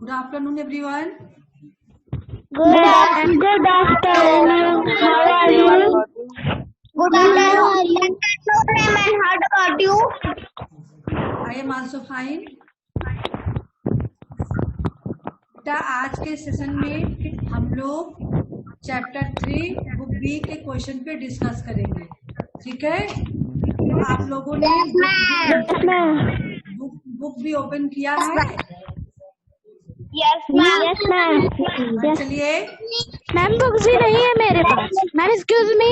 Good afternoon, everyone. Good afternoon. How are you? Good afternoon. How about you? I am also fine. बेटा आज के session में हम लोग चैप्टर 3 बुक बी के क्वेश्चन पे डिस्कस करेंगे, ठीक है? तो आप लोगों ने बुक भी ओपन किया है? Yes, ma'am. चलिए, मैम बुक्स भी नहीं है मेरे पास। Ma'am excuse me.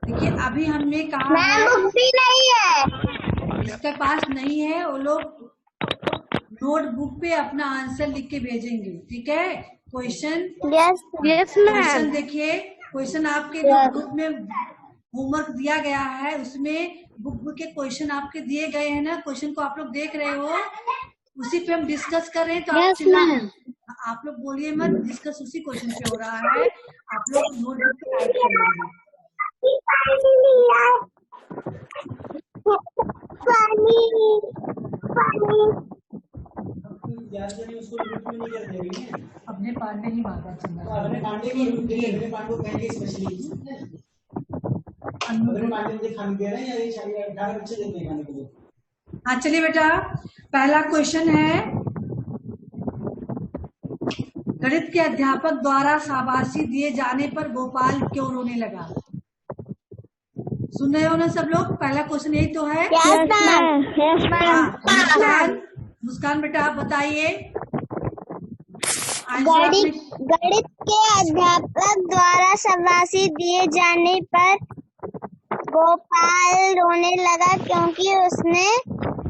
देखिए अभी हमने कहा मैम है बुक भी नहीं है। जिसके पास नहीं है वो लोग नोटबुक पे अपना आंसर लिख के भेजेंगे, ठीक है? Question yes question ma'am. देखिए, क्वेश्चन आपके नोटबुक में होमवर्क दिया गया है, उसमें बुक के क्वेश्चन आपके दिए गए हैं ना, क्वेश्चन को आप लोग देख रहे हो, उसी पे हम डिस्कस कर रहे हैं। तो Yes, ma'am. आप लोग बोलिए मत, डिस्कस उसी क्वेश्चन पे हो रहा है, आप लोग नोटबुक पे टाइप करेंगे। अपने पांडे नहीं मांगा हाँ चलिए बेटा, पहला क्वेश्चन है, गणित के अध्यापक द्वारा शाबाशी दिए जाने पर गोपाल क्यों रोने लगा? सुन रहे हो ना सब लोग? पहला क्वेश्चन यही तो है। हाँ, मुस्कान बेटा आप बताइए। गणित के अध्यापक द्वारा शाबाशी दिए जाने पर गोपाल रोने लगा क्योंकि उसने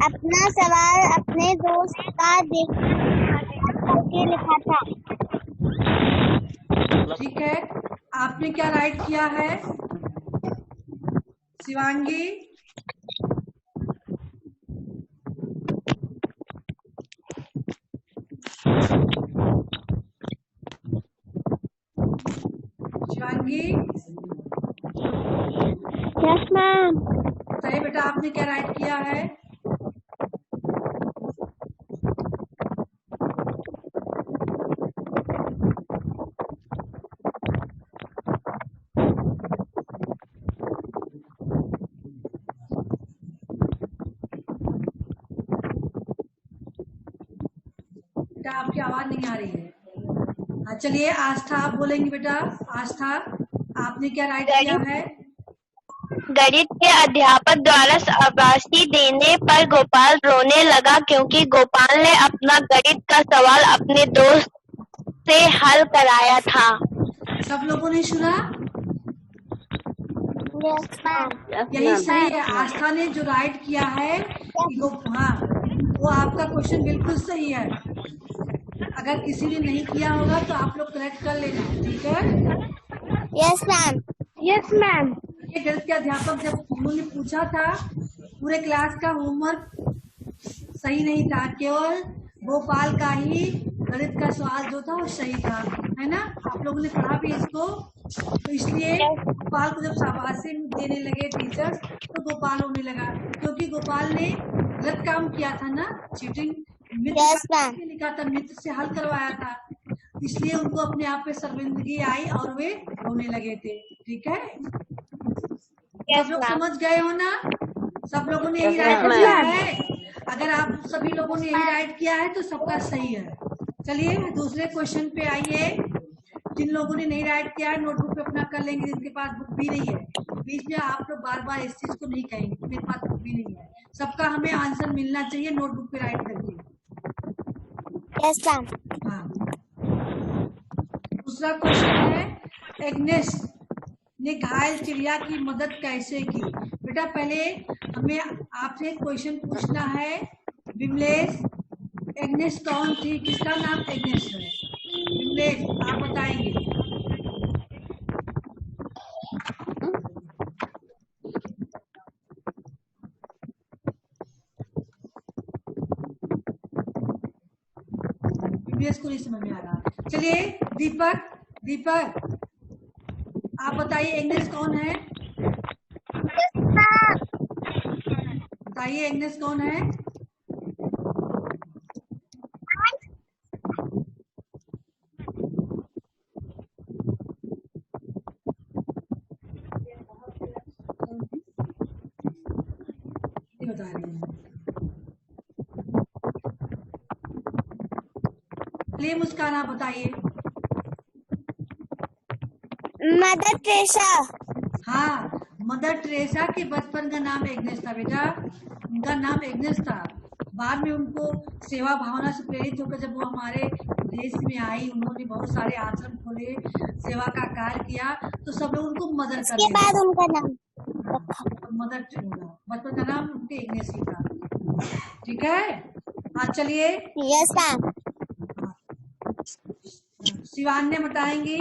अपना सवाल अपने दोस्त का देख करके लिखा था। ठीक है, आपने क्या राइट किया है शिवांगी? Shivangi yes ma'am. सही बेटा, आपने क्या राइट किया है? बेटा आपकी आवाज नहीं आ रही है। हाँ चलिए, आस्था आप बोलेंगी बेटा। आस्था आपने क्या राइट किया है? गणित के अध्यापक द्वारा शाबाशी देने पर गोपाल रोने लगा क्योंकि गोपाल ने अपना गणित का सवाल अपने दोस्त से हल कराया था। सब लोगों ने सुना? यही सही है। आस्था ने जो राइट किया है कि हाँ, वो आपका क्वेश्चन बिल्कुल सही है। अगर किसी ने नहीं किया होगा तो आप लोग करेक्ट कर लेना, ठीक है? Yes ma'am. Yes ma'am. ये गणित के अध्यापक जब उन्होंने पूछा था, पूरे क्लास का होमवर्क सही नहीं था, केवल गोपाल का ही गणित का सवाल जो था वो सही था, है ना? आप लोगों ने पढ़ा भी इसको। तो इसलिए गोपाल को जब शाबाशी देने लगे टीचर्स तो गोपाल होने लगा, क्योंकि गोपाल ने गलत काम किया था ना, चीटिंग। मित्र लिखा था, मित्र से हल करवाया था, इसलिए उनको अपने आप पे शर्मिंदगी आई और वे रोने लगे थे, ठीक है? सब लोग समझ गए हो ना? सब लोगों ने यही राइट किया है। अगर आप सभी लोगों ने यही राइट किया है तो सबका सही है। चलिए दूसरे क्वेश्चन पे आइए। जिन लोगों ने नहीं राइट किया है नोटबुक पे अपना कर लेंगे, जिनके पास बुक भी नहीं है। बीच में आप लोग बार बार इस चीज को नहीं कहेंगे मेरे पास बुक भी नहीं है। सबका हमें आंसर मिलना चाहिए नोटबुक पे राइट करके। Yes ma'am. हाँ, दूसरा क्वेश्चन है, एग्नेस ने घायल चिड़िया की मदद कैसे की? बेटा पहले हमें आपसे क्वेश्चन पूछना है, विमलेश, एग्नेस कौन थी? किसका नाम एग्नेस है? विमलेश आप बताएंगे। विमलेश को नहीं समझ में आ रहा। चलिए दीपक आप बताइए, एग्नेस कौन है? बताइए एग्नेस कौन है? चलिए मुस्कान आप बताइए। Mother Teresa. हाँ, मदर टेरेसा के बचपन का नाम एग्नेस था बेटा, उनका नाम एग्नेस था। बाद में उनको सेवा भावना से प्रेरित होकर जब वो हमारे देश में आई, उन्होंने बहुत सारे आश्रम खोले, सेवा का कार्य किया, तो सब लोग उनको मदर उसके करने बाद लगे। उनका नाम तो मदर टेरेसा बचपन का नाम उनके इग्नेस ही था। ठीक है, हाँ चलिए यस मैम। शिवान ने बताएंगी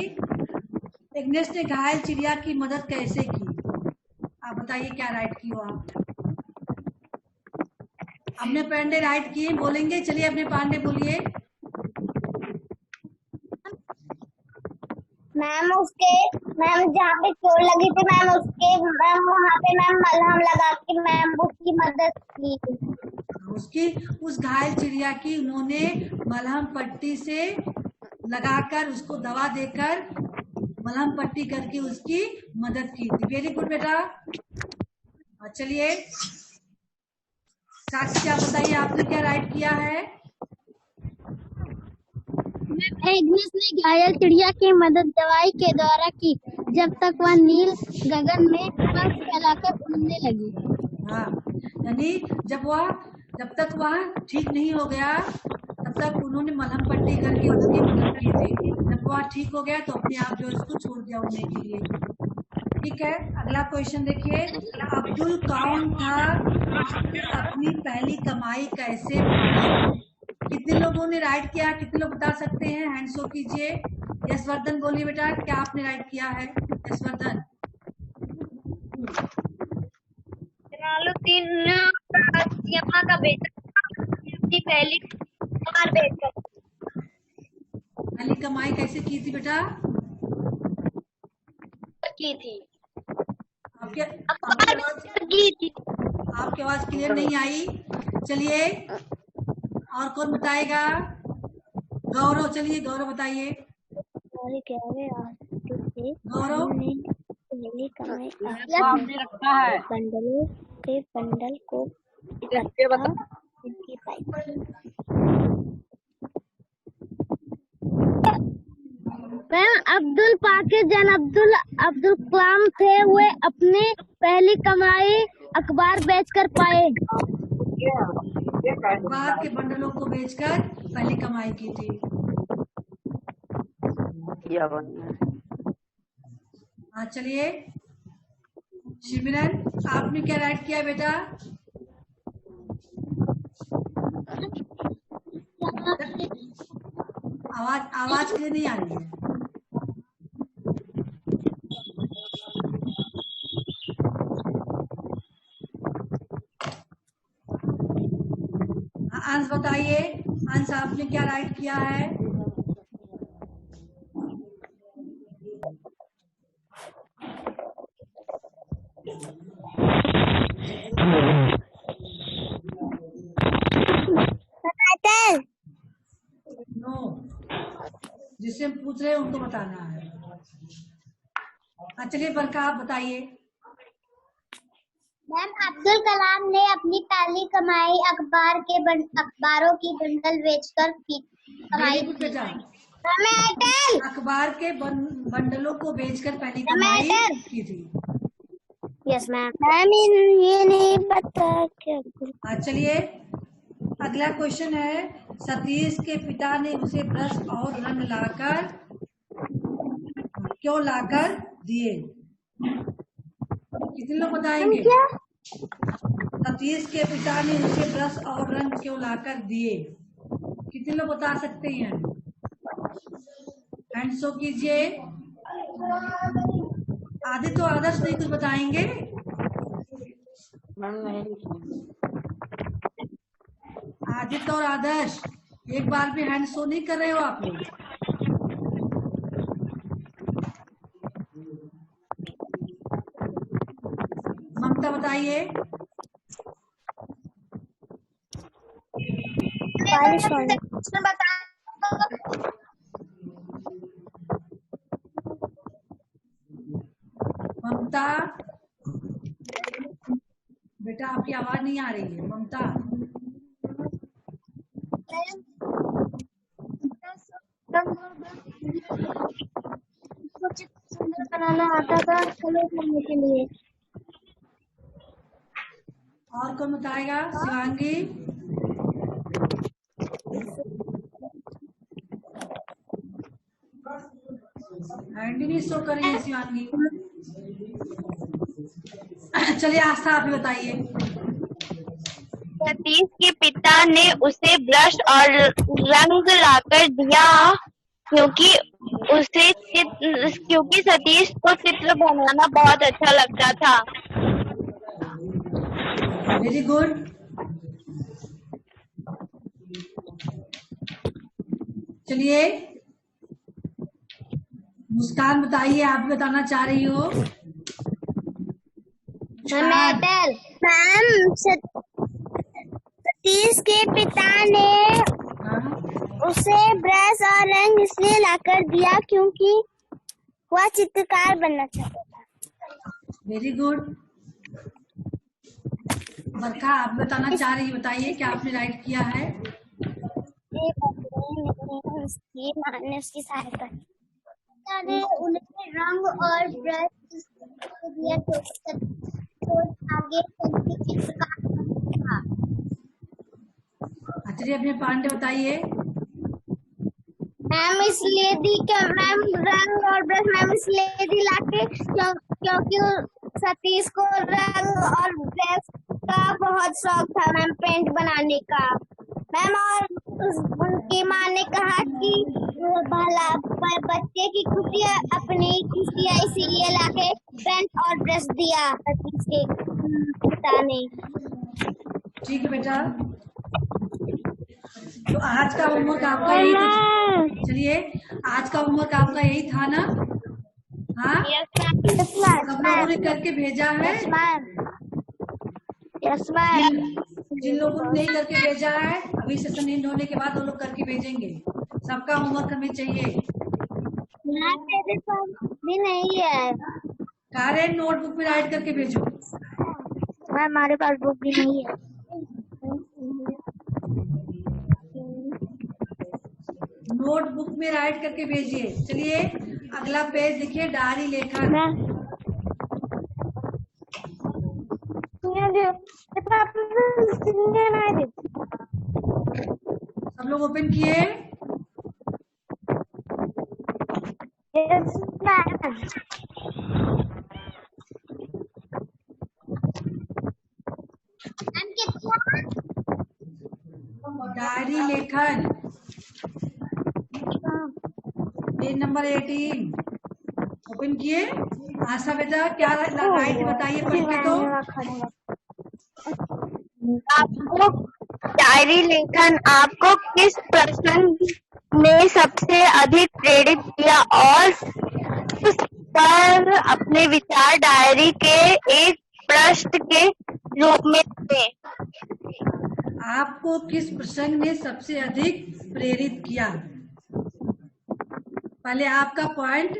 इग्नेस ने घायल चिड़िया की मदद कैसे की। आप बताइए क्या राइट की हो आप। अपने पांडे राइट किए, बोलेंगे। चलिए अपने पांडे बोलिए। मैम जहाँ पे चोट लगी थी मैम वहाँ पे मैम मलहम लगा के मैम उसकी मदद की। उसकी उस घायल चिड़िया की उन्होंने मलहम पट्टी से लगाकर उसको दवा देकर मलहम पट्टी करके उसकी मदद की थी। वेरी गुड बेटा। चलिए साक्षी आप बताइए आपने क्या राइट किया है। एग्नेस ने घायल चिड़िया की मदद दवाई के द्वारा की जब तक वह नील गगन में पंख फैलाकर उड़ने लगी। हाँ, यानी जब तक वह ठीक नहीं हो गया तब तक उन्होंने मलहम पट्टी करके उसकी मदद की थी। जब वह ठीक हो गया तो अपने आप जो इसको छोड़ दिया उड़ने के लिए। ठीक है, अगला क्वेश्चन देखिए। अब्दुल कौन था अपनी पहली कमाई कैसे पाई। कितने लोगों ने राइट किया, कितने लोग बता सकते हैं, हैंड शो कीजिए। यशवर्धन बोलिए बेटा क्या आपने राइट किया है। यशवर्धन। जलालुद्दीन यमा का बेटा अपनी पहली बार बेचकर पहली कमाई कैसे की थी बेटा। की थी। आपकी आवाज क्लियर नहीं आई। चलिए और कौन बताएगा। गौरव, चलिए गौरव बताइए। गौरव पहली कमाई हमने रखा है बंडलों के बंडल को इकट्ठा उनकी पाई। मैम अब्दुल पाकिर जन अब्दुल कलाम थे, वे अपने पहली कमाई अखबार बेचकर पाए। अखबार के बंडलों को बेचकर पहली कमाई की थी। हाँ चलिए शिवरन आपने क्या राइट किया बेटा। आवाज क्लियर नहीं आ रही है। अंश बताइए, अंश आपने क्या राइट किया है। नो, जिससे हम पूछ रहे हैं उनको बताना है। चलिए बरका आप बताइए। मैम अब्दुल कलाम ने अपनी पहली कमाई अखबारों की बंडल बेचकर कमाई बेटा की। अखबार के बंडलों को बेचकर पहली कमाई की थी। यस मैम ये नहीं पता क्या। चलिए अगला क्वेश्चन है। सतीश के पिता ने उसे ब्रश और रंग लाकर क्यों लाकर दिए। कितने लोग बताएंगे। सतीश के पिता ने उसे ब्रश और रंग क्यों लाकर दिए। कितने लोग बता सकते हैं, हैंड शो कीजिए। आदित्य तो आदर्श नहीं कुछ बताएंगे। आदित्य और आदर्श एक बार भी हैंड शो नहीं कर रहे हो आप लोग। ममता बताइए। ममता बेटा आपकी आवाज नहीं आ रही है। ममता बनाना आता था कलर करने के लिए। और कौन बताएगा? शिवांगी। हैंड ही नहीं शो कर रही है शिवांगी। चलिए आस्था आप ही बताइए। सतीश के पिता ने उसे ब्रश और रंग लाकर दिया क्योंकि सतीश को चित्र बनाना बहुत अच्छा लगता था। Very good. चलिए मुस्कान बताइए, आप बताना चाह रही हो। मैम, सतीश के पिता ने हाँ? उसे ब्रश और रंग इसलिए लाकर दिया क्योंकि वह चित्रकार बनना चाहता था। Very good. बरखा आप बताना चाह रही, बताइए क्या आपने राइट किया है। उसकी सहायता उन्हें रंग और ब्रश दिया तो आगे चलकर चित्रकार था। चलिए अपने पांडे बताइए। मैम इसलिए दी क्या मैम, रंग और ब्रश मैम इसलिए दी लाके क्योंकि सतीश को रंग और ब्रश का बहुत शौक था मैम, पेंट बनाने का मैम। और उनकी माँ ने कहा कि भला बच्चे की खुशी अपनी खुशी है, इसीलिए लाके पेंट और ब्रश दिया सतीश के पिता ने। ठीक है बेटा, तो आज का होमवर्क आपका यही था। चलिए आज का होमवर्क आपका यही था ना? हाँ, सब लोगों ने करके भेजा है। जिन लोगों ने नहीं करके भेजा है, अभी सेशन एंड होने के बाद वो लोग करके भेजेंगे। सबका होमवर्क हमें चाहिए। मेरे पास भी नहीं है। कार्य नोटबुक में राइट करके भेजो। हमारे पास बुक भी नहीं है। नोटबुक में राइट करके भेजिए। चलिए अगला पेज देखिए, डायरी लेखन। सब लोग ओपन किए? डायरी लेखन पेज नंबर 18 ओपन किए। आशा बेटा क्या राइट बताइए पढ़ के। तो आपको डायरी लेखन आपको किस प्रसंग ने सबसे अधिक प्रेरित किया और उस पर अपने विचार डायरी के एक पृष्ठ के रूप में दें। आपको किस प्रसंग ने सबसे अधिक प्रेरित किया? पहले आपका पॉइंट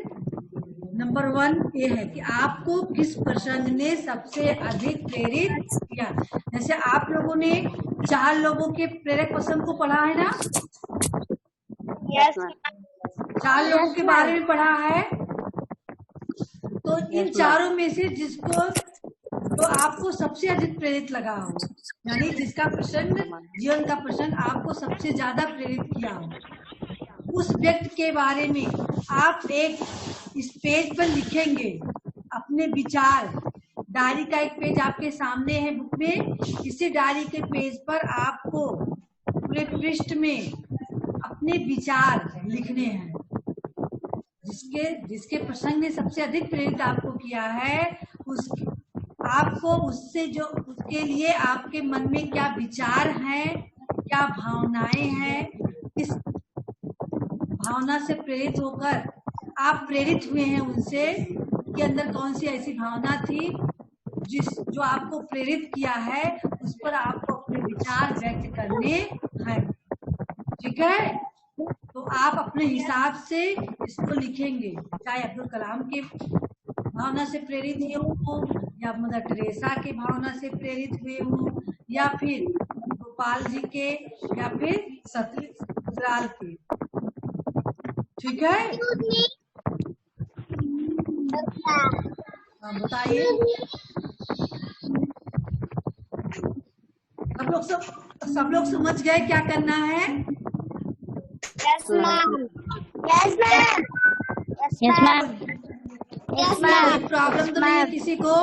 नंबर 1 ये है कि आपको किस प्रसंग ने सबसे अधिक प्रेरित किया। जैसे आप लोगों ने 4 लोगों के प्रेरक प्रसंग को पढ़ा है ना? यस 4 लोगों के बारे में पढ़ा है। तो इन चारों में से जिसको तो आपको सबसे अधिक प्रेरित लगा हो, यानी जिसका प्रसंग जीवन का प्रसंग आपको सबसे ज्यादा प्रेरित किया हो, उस व्यक्ति के बारे में आप एक इस पेज पर लिखेंगे अपने विचार। डायरी का एक पेज आपके सामने है बुक में। इसी डायरी के पेज पर आपको पूरे पृष्ठ में अपने विचार लिखने हैं। जिसके प्रसंग ने सबसे अधिक प्रेरित आपको किया है, आपको उसके लिए आपके मन में क्या विचार हैं, क्या भावनाएं हैं, किस भावना से प्रेरित होकर आप प्रेरित हुए हैं उनसे, उनके अंदर कौन सी ऐसी भावना थी जो आपको प्रेरित किया है, उस पर आपको अपने विचार व्यक्त करने हैं। ठीक है, तो आप अपने हिसाब से इसको लिखेंगे, चाहे अब्दुल कलाम के भावना से प्रेरित हुए हो, या मदर टेरेसा के भावना से प्रेरित हुए हो, या फिर गोपाल जी के, या फिर सतराल के। ठीक है, हाँ, बताइए। सब लोग समझ गए क्या करना है? Yes ma'am. Yes ma'am. Yes ma'am. Yes ma'am. Problem तो नहीं है किसी को?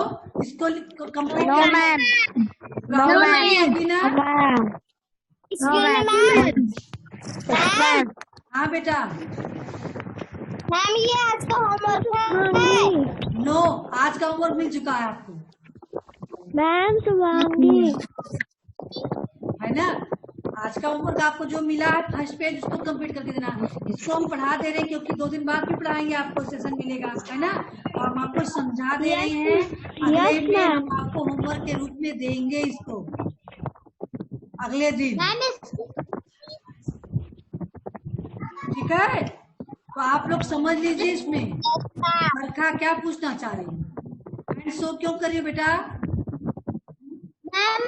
इसको कंप्लीट नो मैम। प्रॉब्लम नहीं होगी ना? मैम। हाँ बेटा। मैम ये आज का होमवर्क है। नो, आज का होमवर्क मिल चुका है आपको, मैम सुनाऊंगी। है ना? आज का होमवर्क आपको जो मिला है फर्स्ट पेज उसको कंप्लीट करके देना। इसको हम पढ़ा दे रहे हैं क्योंकि 2 दिन बाद भी पढ़ाएंगे, आपको सेशन मिलेगा, है ना? और हम आपको समझा दे रहे हैं, अगले में हम आपको होमवर्क के रूप में देंगे इसको अगले दिन, ठीक है? तो आप लोग समझ लीजिए इसमें बरखा क्या पूछना चाह रही है। हैंड शो क्यों करिए बेटा? मैम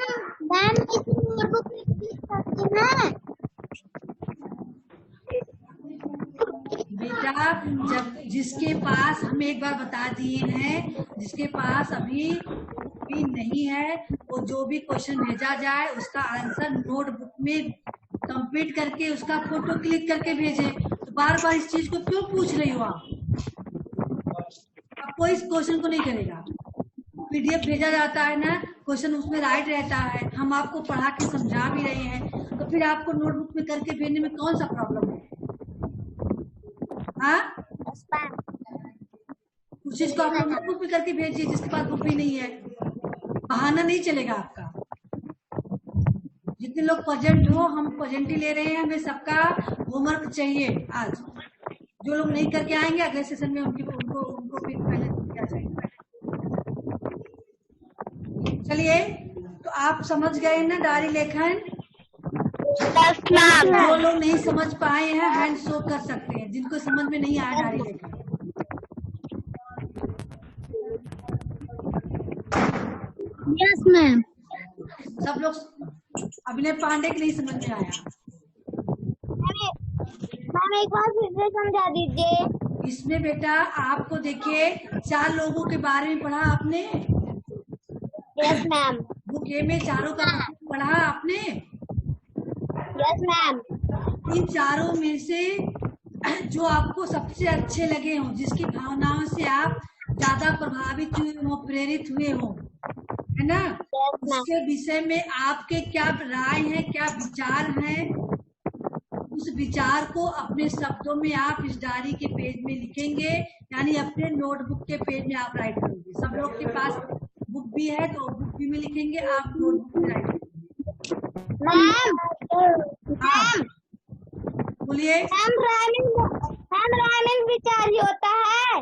बेटा जब जिसके पास हम एक बार बता दिए हैं, जिसके पास अभी भी नहीं है वो जो भी क्वेश्चन भेजा जाए उसका आंसर नोटबुक में कंप्लीट करके उसका फोटो क्लिक करके भेजे। तो बार बार इस चीज को क्यों पूछ रही हो आप? अब कोई इस क्वेश्चन को नहीं करेगा। पीडीएफ भेजा जाता है ना, क्वेश्चन उसमें राइट रहता है, हम आपको पढ़ा के समझा भी रहे हैं, तो फिर आपको नोटबुक में करके भेजने में कौन सा प्रॉब्लम है? हाँ, उस चीज को आप नोटबुक में करके भेजिए जिसके पास बुक भी नहीं है, बहाना नहीं चलेगा आपका। जितने लोग प्रेजेंट हो, हम प्रेजेंट ही ले रहे हैं, हमें सबका होमवर्क चाहिए आज। जो लोग नहीं करके आएंगे अगले सेशन में उनको फिर पहले दिया जाएगा। चलिए, तो आप समझ गए ना डायरी लेखन? जो लोग नहीं समझ पाए हैं हैंड शो कर सकते हैं, जिनको समझ में नहीं आया डायरी लेखन। Yes ma'am. सब लोग, अभिनय पांडे के नहीं समझ में आया? मैम एक बार फिर से समझा दीजिए। इसमें बेटा आपको देखिए 4 लोगों के बारे में पढ़ा आपने। Yes ma'am. बुक ए में चारों का पढ़ा आपने। Yes ma'am. इन चारों में से जो आपको सबसे अच्छे लगे हों, जिसकी भावनाओं से आप ज्यादा प्रभावित हुए हो, प्रेरित हुए हो, है ना? उसके विषय में आपके क्या राय है, क्या विचार है, उस विचार को अपने शब्दों में आप इस डायरी के पेज में लिखेंगे, यानी अपने नोटबुक के पेज में आप राइट करेंगे। सब लोग के पास बुक भी है तो बुक भी में लिखेंगे, आप नोटबुक में राइट करेंगे। मैम बोलिए। राइमिंग विचार ही होता है।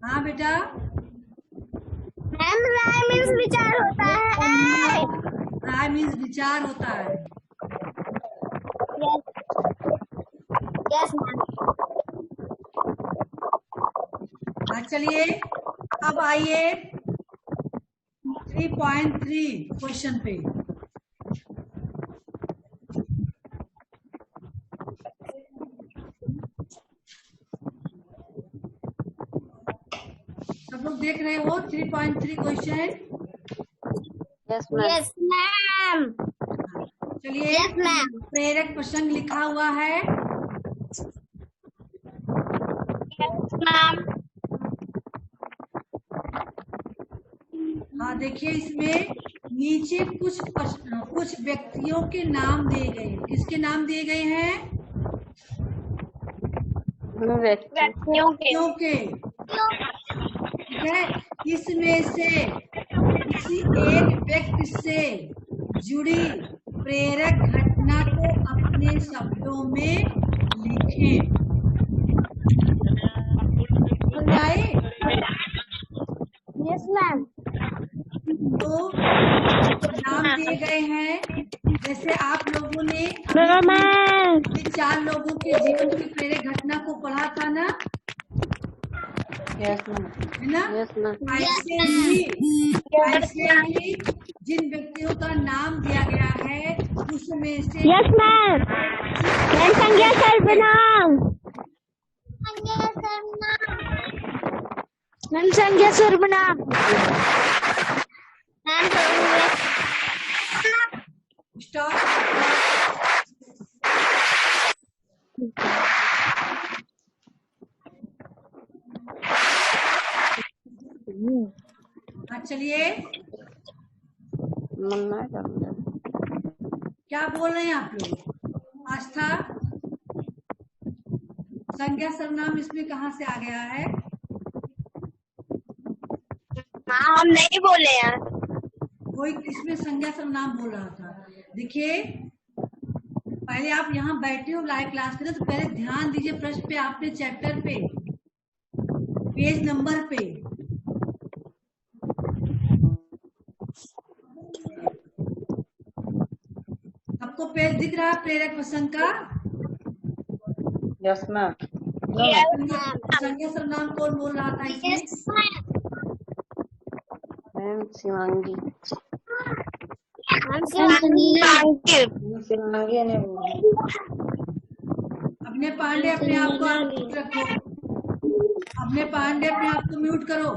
हाँ बेटा। मैम राय मीन्स विचार होता है। राय मीन्स विचार होता है। Yes ma'am. चलिए अब आइए 3.3 क्वेश्चन पे। सब लोग देख रहे हो 3.3 क्वेश्चन? Yes ma'am. चलिए, यस मैम। प्रेरक प्रसंग लिखा हुआ है। Yes ma'am. हाँ देखिए, इसमें नीचे कुछ व्यक्तियों के नाम दिए गए हैं। किसके नाम दिए गए हैं? व्यक्तियों के। ठीक है, इसमें से किसी एक व्यक्ति से जुड़ी प्रेरक घटना को अपने शब्दों में लिखें। Yes ma'am. तो नाम दिए गए हैं, जैसे आप लोगों ने 4 लोगों के जीवन की प्रेरक घटना को पढ़ा था ना, है ना? ऐसे ही जिन व्यक्तियों का नाम दिया गया है उसमें से यस मैम। संज्ञा सर्वनाम। मैम संज्ञा सर्वनाम। Ma'am stop. हाँ चलिए, क्या बोल रहे हैं आप लोग? आस्था, संज्ञा सर्वनाम इसमें कहाँ से आ गया है? हाँ हम नहीं बोले हैं। कोई इसमें संज्ञा सर्वनाम बोल रहा था। देखिए, पहले आप यहाँ बैठे हो लाइव क्लास के लिए, तो पहले ध्यान दीजिए प्रश्न पे, आपने चैप्टर पे, पेज नंबर पे। आपको पेज दिख रहा है प्रेरक प्रसंग का? Yes ma'am. संज्ञा सर्वनाम कौन बोल रहा था इसमें? मैम शिवांगी। शिवांगी ने अपने पांडे अपने आप को म्यूट रखो। अपने पांडे अपने आप को म्यूट करो।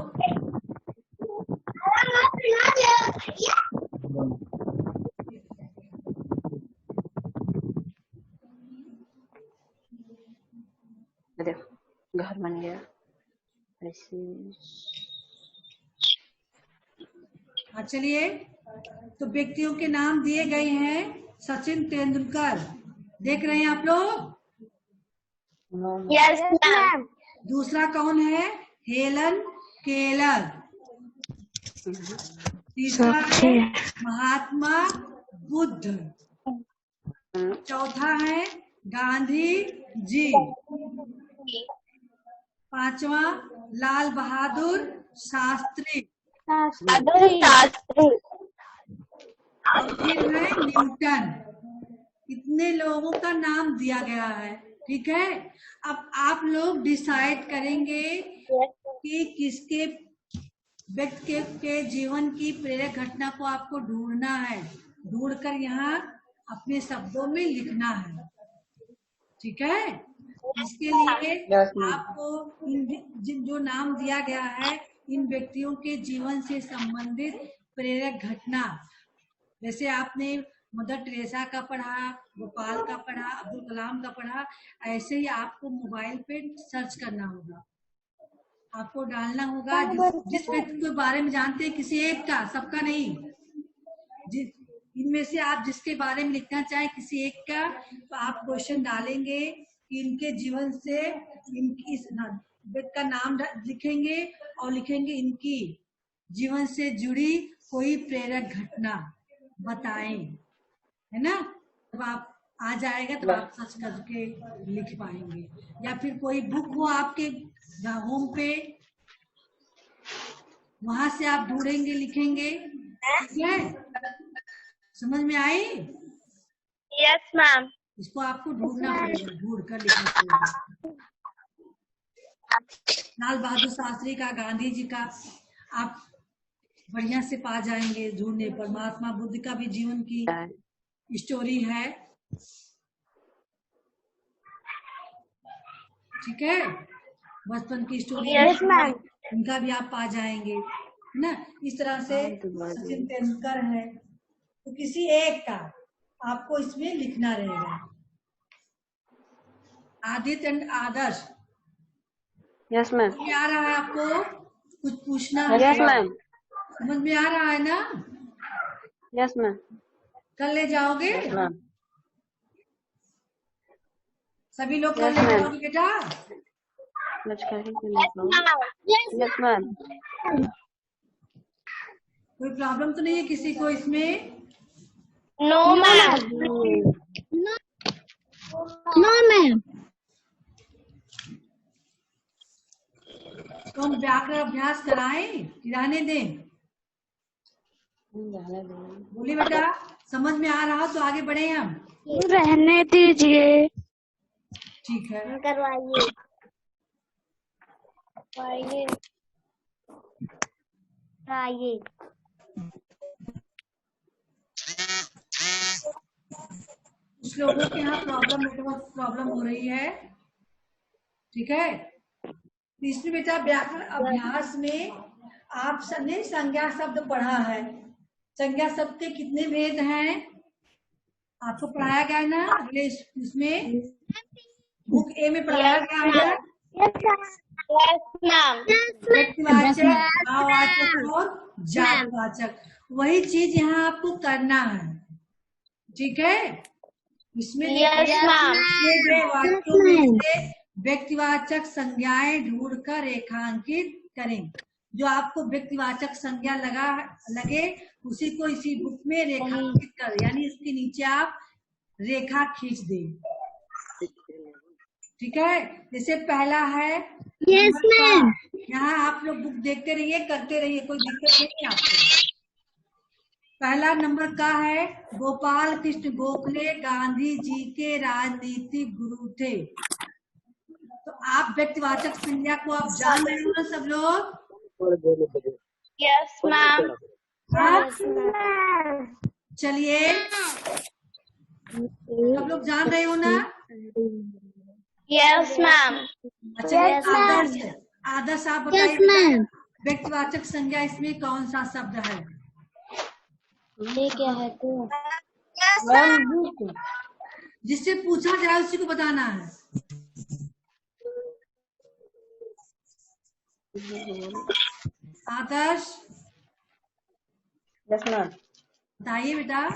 देखो घर बन गया ऐसे। हाँ चलिए, तो व्यक्तियों के नाम दिए गए हैं। सचिन तेंदुलकर, देख रहे हैं आप लोग? Yes ma'am. दूसरा कौन है? Helen Keller. तीसरा है महात्मा बुद्ध। चौथा है गांधी जी। पांचवा लाल बहादुर शास्त्री। शास्त्री। और फिर है न्यूटन। इतने लोगों का नाम दिया गया है, ठीक है। अब आप लोग डिसाइड करेंगे कि किसके व्यक्ति के जीवन की प्रेरक घटना को आपको ढूंढना है, ढूंढकर यहाँ अपने शब्दों में लिखना है, ठीक है। इसके लिए आपको जिन जो नाम दिया गया है, इन व्यक्तियों के जीवन से संबंधित प्रेरक घटना, जैसे आपने मदर टेरेसा का पढ़ा, गोपाल का पढ़ा, अब्दुल कलाम का पढ़ा, ऐसे ही आपको मोबाइल पे सर्च करना होगा। आपको डालना होगा जिस व्यक्ति के बारे में जानते हैं, किसी एक का, सबका नहीं। इनमें से आप जिसके बारे में लिखना चाहें, किसी एक का, तो आप क्वेश्चन डालेंगे कि इनके जीवन से इस व्यक्ति का नाम लिखेंगे और लिखेंगे इनकी जीवन से जुड़ी कोई प्रेरक घटना बताएं, है ना। तब आप आ जाएगा, तब आप सर्च करके लिख पाएंगे। या फिर कोई बुक हो आपके होम पे, वहां से आप ढूंढेंगे, लिखेंगे, ठीक है। समझ में आई? Yes ma'am. इसको आपको ढूंढना पड़ेगा, ढूंढ कर लिखना पड़ेगा। लाल बहादुर शास्त्री का, गांधी जी का आप बढ़िया से पा जाएंगे ढूंढने पर। महात्मा बुद्ध का भी जीवन की स्टोरी है, ठीक है। बचपन की स्टोरी इनका भी आप पा जाएंगे, है ना। इस तरह से सचिन तेंदुलकर है, तो किसी एक का आपको इसमें लिखना रहेगा। Aditya and Adarsh. Yes ma'am. समझ में आ रहा है आपको? कुछ पूछना है? Yes ma'am. समझ में आ रहा है ना? Yes ma'am. कर ले जाओगे? Yes ma'am. सभी लोग कर ले जाओगे बेटा? Yes ma'am. कोई प्रॉब्लम तो नहीं है किसी को इसमें? No ma'am. No ma'am. तो हम व्याकरण अभ्यास कराएं कि रहने दें? बोलिए बेटा, समझ में आ रहा तो आगे बढ़े हम। रहने दीजिए। ठीक है, करवाइए। आइए। कुछ लोगों के यहाँ नेटवर्क प्रॉब्लम हो रही है, ठीक है। इसमें बेटा व्याकरण अभ्यास में आपने संज्ञा शब्द पढ़ा है। संज्ञा शब्द के कितने भेद हैं आपको पढ़ाया गया है ना, अगले इसमें बुक ए में पढ़ाया गया है। व्यक्तिवाचक, भाववाचक और जातवाचक, वही चीज यहाँ आपको करना है, ठीक है। इसमें वाक्यों में से व्यक्तिवाचक संज्ञाएं ढूंढकर रेखांकित करें। जो आपको व्यक्तिवाचक संज्ञा लगे उसी को इसी बुक में रेखांकित कर, यानी इसके नीचे आप रेखा खींच दें, ठीक है। जैसे पहला है यस मैम। यहाँ आप लोग बुक देखते रहिए, करते रहिए, कोई दिक्कत नहीं आपको। पहला नंबर का है गोपाल कृष्ण गोखले गांधी जी के राजनीतिक गुरु थे। तो आप व्यक्तिवाचक संज्ञा को आप जान रहे हो ना सब लोग? Yes ma'am. चलिए सब लोग जान रहे हो ना? Yes ma'am. अच्छा आदर्श, आदर्श आप यस बताइए मैम। व्यक्तिवाचक संज्ञा इसमें कौन सा शब्द है? ये क्या है तो? जिससे पूछा जाए उसी को बताना है। आदर्श यस मैम। बताइए बेटा।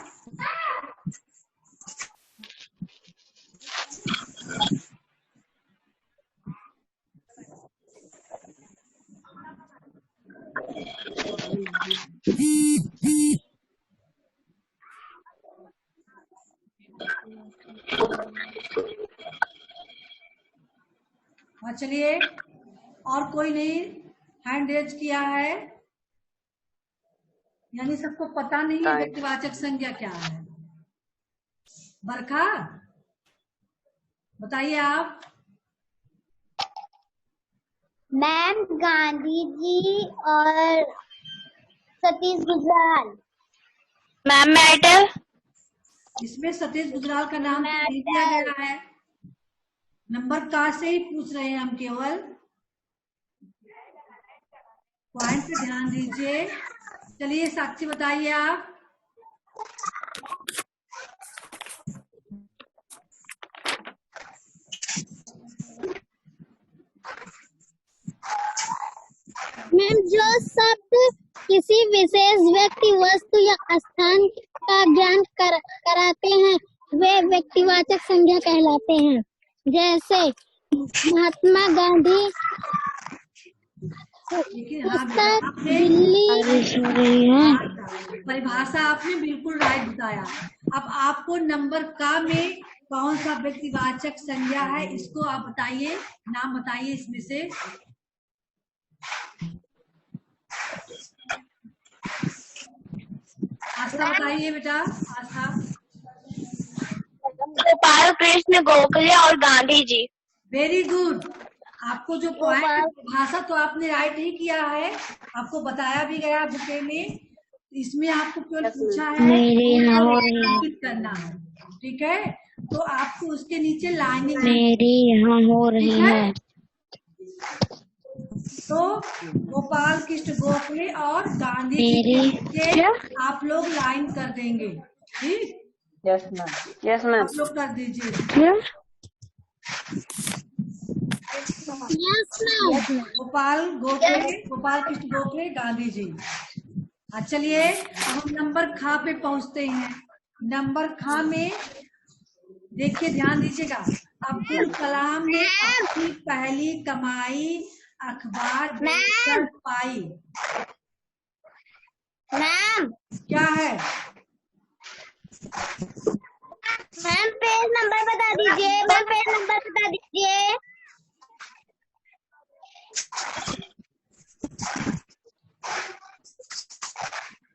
हाँ चलिए, और कोई नहीं हैंड रेज किया है, यानी सबको पता नहीं है व्यक्तिवाचक संज्ञा क्या है। बरखा बताइए आप। मैम गांधी जी और सतीश गुजराल। Ma'am medal. इसमें सतीश गुजराल का नाम तो नहीं दिया गया है, नंबर का से ही पूछ रहे हैं हम, केवल पॉइंट पे ध्यान दीजिए। चलिए साक्षी बताइए आप। मैम जो शब्द किसी विशेष व्यक्ति वस्तु या स्थान का ज्ञान कराते हैं वे व्यक्तिवाचक संज्ञा कहलाते हैं। जैसे महात्मा गांधी लेकिन हाँ पुस्तक आपने दिल्ली। परिभाषा आपने बिल्कुल राइट बताया। अब आपको नंबर का में कौन सा व्यक्तिवाचक संज्ञा है इसको आप बताइए, नाम बताइए इसमें से। आस्था बताइए बेटा, आस्था। गोपाल कृष्ण गोखले और गांधी जी। Very good. आपको जो पॉइंट भाषा तो आपने राइट ही किया है, आपको बताया भी गया बुके में। इसमें आपको केवल पूछा है करना है, ठीक है। तो आपको उसके नीचे लाइनिंग मेरी यहाँ हो रही है। तो गोपाल कृष्ण गोखले और गांधी जी के आप लोग लाइन कर देंगे, ठीक। Yes ma'am. Yes ma'am. आप लोग कर दीजिए। गोपाल कृष्ण गोखले गांधी जी। चलिए हम नंबर खा पे पहुंचते हैं। नंबर खा में देखिए, ध्यान दीजिएगा। अब्दुल कलाम ने अपनी पहली कमाई अखबार बेचकर पाई। मैम क्या है? मैम पेज नंबर बता दीजिए। मैम पेज नंबर बता दीजिए।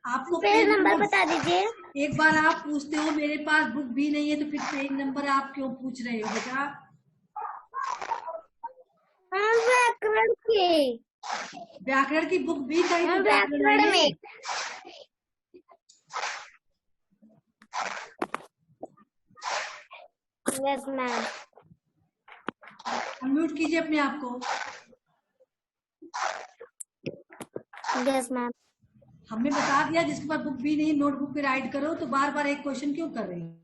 आपको पेज नंबर बता दीजिए। एक बार आप पूछते हो मेरे पास बुक भी नहीं है, तो फिर पेज नंबर आप क्यों पूछ रहे हो बेटा? व्याकरण की बुक भी कहीं तो व्याकरण में। Yes ma'am. अनम्यूट कीजिए अपने आप को। Yes ma'am. हमने बता दिया जिसके पास बुक भी नहीं नोटबुक पे राइट करो, तो बार बार एक क्वेश्चन क्यों कर रही हो?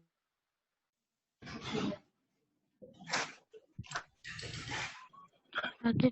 Okay.